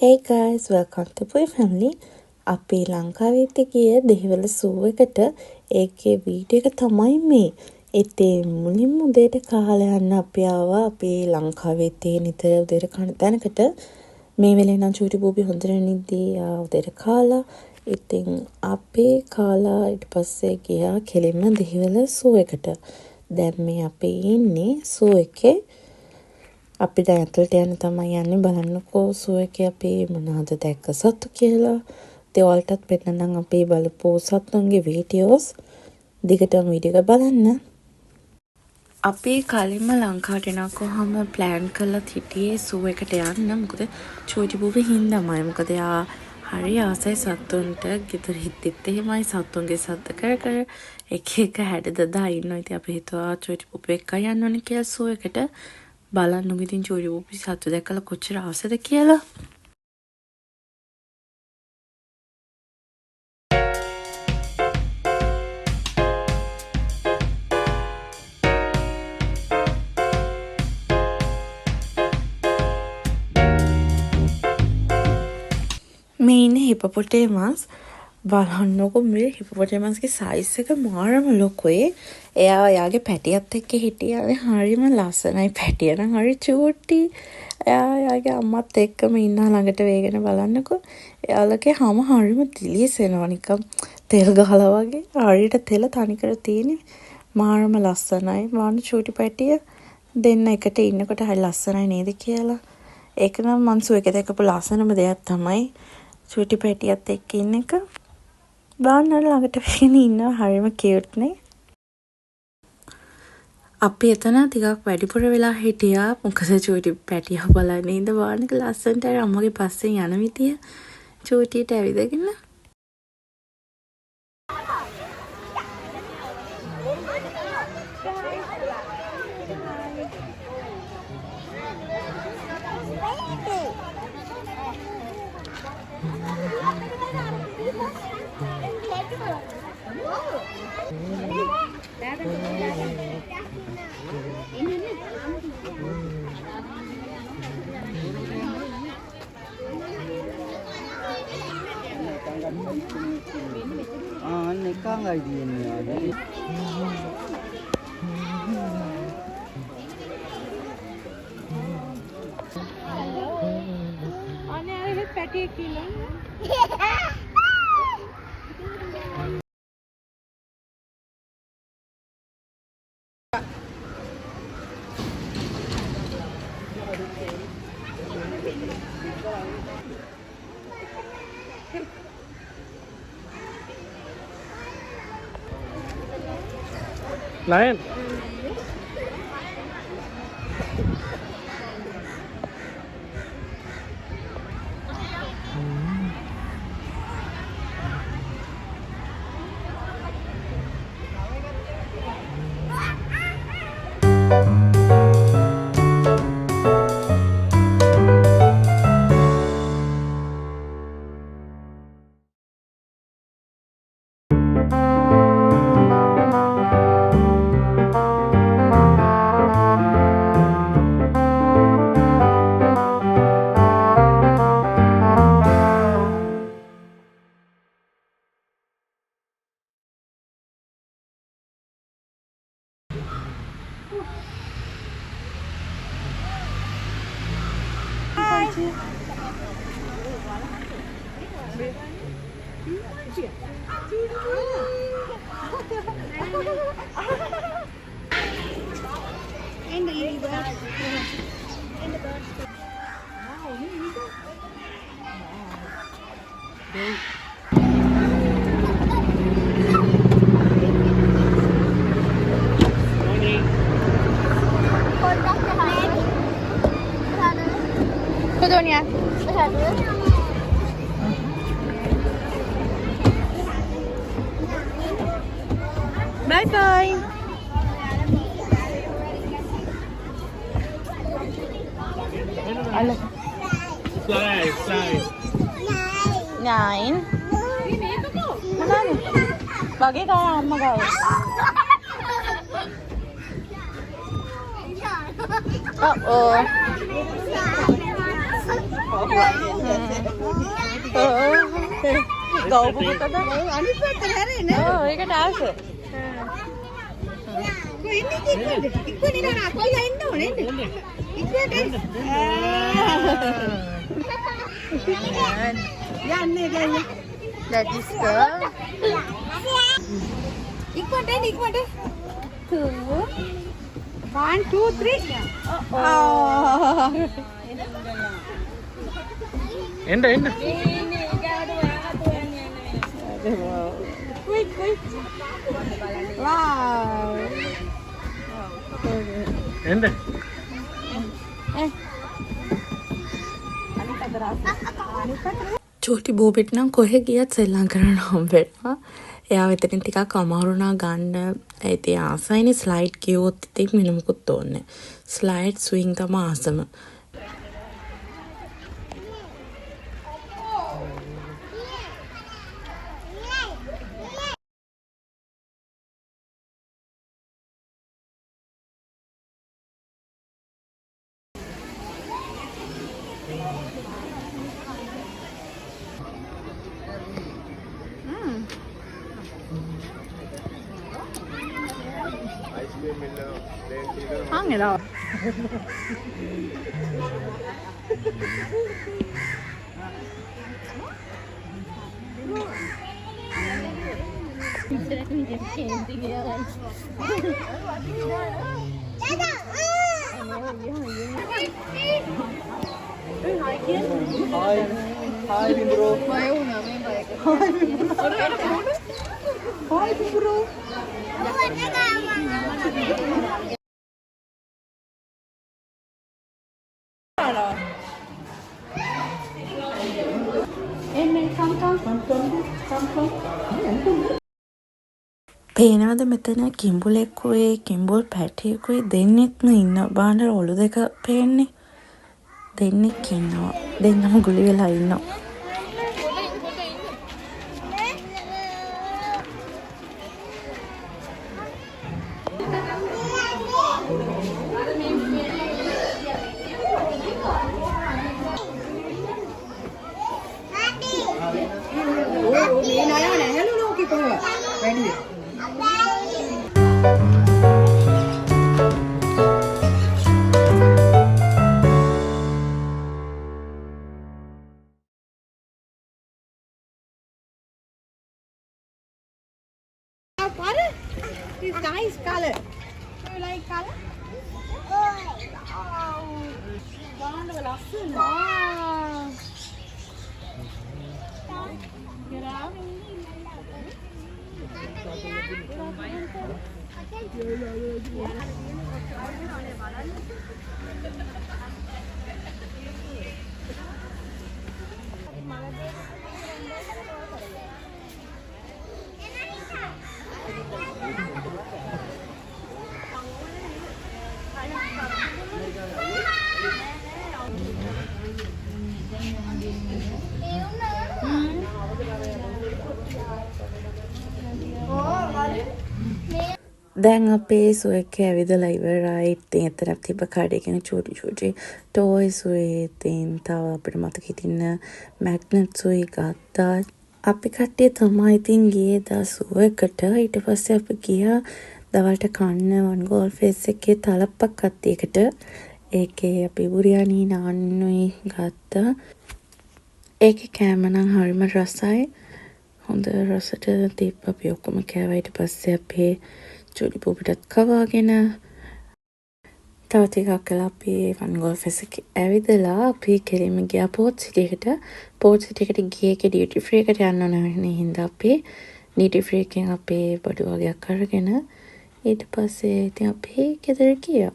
Hey guys, welcome to Pui Family. අපි ලංකාවෙත් ගිය දෙහිවල සූ එකට ඒකේ වීඩියෝ එක තමයි මේ. ඉතින් මුලින්ම උදේට කාලා යන්න අපි ආවා අපේ ලංකාවේ තියෙන නිතර උදේට කන තැනකට. මේ වෙලේ නම් චූටි බූබි හොඳට නිදි උදේට කාලා. ඉතින් අපි කාලා ඊට පස්සේ ගියා කෙලින්ම දෙහිවල සූ එකට. දැන් මේ අපි ඉන්නේ සූ එකේ. අපි දැන් ඇතුළට යන්න තමයි යන්නේ බලන්නකෝ සූ එකේ අපි මොනවද දැක්ක සත්තු කියලා. ඒ ඔයාලටත් පෙන්නනම් අපි බලපු සත්තුන්ගේ වීඩියෝස් දිගටම වීඩියෝ එක බලන්න. අපි කලින්ම ලංකාවට එනකොහම ප්ලෑන් කරලා හිටියේ සූ එකට යන්න. මොකද චූටි බූබි හින්දාමයි. මොකද යා හරි ආසයි සත්තුන්ට. ගෙදර හිටිත් එහෙමයි සත්තුන්ගේ සද්ද කර කර එක එක හැඩ දදා ඉන්නවා. ඉතින් අපි හිතුවා චූටි බූබි එක්ක යන්න ඕනේ කියලා සූ එකට. බලන්න ඉතින් චූටි බූබි සත්තු දැකලා කොච්චර ආසද කියලා. මේ ඉන්නේ හිපොපොටේමස්. බලන්නකො මේ හිපොපොටේමස්ගේ සයිස් එක මාරම ලොකුයි. එයා යාගේ පැටියත් එක්ක හිටියානේ හරිම ලස්සනයි. පැටිය නම් හරි චූටි. එයා යාගේ අම්මත් එක්කම ඉන්නා ළඟට වේගෙන බලන්නකො. එයාලගේ හැම හරිම දිලිසෙනවා නිකන් තෙල් ගහලා වගේ. හරියට තෙල තනිකර තියෙන්නේ. මාරම ලස්සනයි. මාන චූටි පැටිය දෙන්න එකට ඉන්නකොට හරි ලස්සනයි නේද කියලා. ඒක නම් මං සූ එක දැකපු ලස්සනම දෙයක් තමයි. චූටි පැටියත් එක්ක ඉන්න එක. බාන්න ළඟට වෙගෙන ඉන්නවා හරිම කියුට් නේ. අපි එතන ටිකක් වැඩිපුර වෙලා හිටියා. මොකද චූටි පැටියා බලන්න ඉඳ බාන්නක ලස්සනට අර අම්මගේ පස්සෙන් යන විදිය චූටියට ඇවිදගෙන. Nekang idea ni ada. Ane ada patty kilo. Lion. And the bird. And the bird. Kudonya. Bye bye. Slide. 9. Manalo? Bagay kaya amma gaya. Uh-oh. ගව් පුතද අනිත් පැත්තට හැරෙන්නේ. ඔව් ඒකට ආස. ඉක්කොනේ නෑ කොයිලා ඉන්න ඕනේ නේද? ඉක්කොට. යන්නේ ගන්නේ. That is good. ඉක්කොට 2 1 2 3. එන්න එන්න. Quick. Wow. එන්න. චූටි බූබිට නම් කොහෙ ගියත් සෙල්ලම් කරන්න හම්බෙනවා. එයා වෙතනින් ටිකක් අමාරුණා ගන්න. ඉතින් ආසයිනේ ස්ලයිඩ් කිව්වොත් ඉතින් මෙන්න මොකුත් ඕනේ. ස්ලයිඩ් ස්විං තමයි ආසම. Hangela. Hi bro. Hi bro. පේනවද මෙතන කිඹුලෙක්කුයි කිඹුල් පැටියෙකුයි දෙන්නෙක්ම ඉන්න බාණ්ඩර ඔලු දෙක පේන්නේ දෙන්නෙක් ඉන්නවා දෙන්නම ගුලි වෙලා ඉන්නවා It's nice color. Do you like color? Oh. Wow. Get out. දැන් අපේ සුවක ඇවිදලා ඉවරයි. ඉතින් එතරම් තිබ්බ කඩේකින් චූටි ටොයිස් උයි. ඉතින් තව අපිට මතක හිටින්න මැග්නට්ස් උයි ගත්තා. අපි කට්ටිය තමයි ඉතින් ගියේ දා සුවකට. ඊට පස්සේ අපි ගියා දවල්ට කන්න වන් ගෝල්ෆේස් එකේ තලප්පක් කත්තියකට. ඒකේ අපි බුරියානි නාන්නුයි ගත්තා. ඒකේ කෑම නම් හරිම රසයි. හොඳ රසට තිබ්බ අපි ඔක්කොම කෑවා. ඊට පස්සේ අපේ චූටි බූබිටත් කවාගෙන තව ටිකක් කළා අපි වන් ගෝල්ෆේස් එකේ ඇවිදලා අපි කෙලින්ම ගියා පෝට් සිටියකට. පෝට් සිටියකට ගියේ ඒකේ ඩියුටි ෆ්‍රී එකට යන්න ඕන හින්දා අපි ඩියුටි ෆ්‍රී එකෙන් අපේ බඩු වගේක් අරගෙන ඊට පස්සේ ඉතින් අපි ගෙදර ගියා.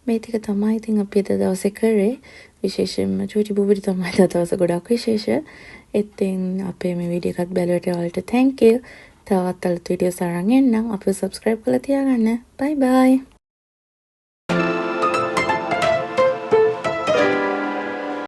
මේ ටික තමයි ඉතින් අපි අද දවසේ කරේ. විශේෂයෙන්ම චූටි බූබිට තමයි අද දවස ගොඩක් විශේෂ. ඉතින් අපේ මේ වීඩියෝ එකත් බැලුවට ඔයාලට thank you. තවත් අලුත් වීඩියෝස් අරන් එන්නම්. අපිව subscribe කරලා තියාගන්න. bye bye.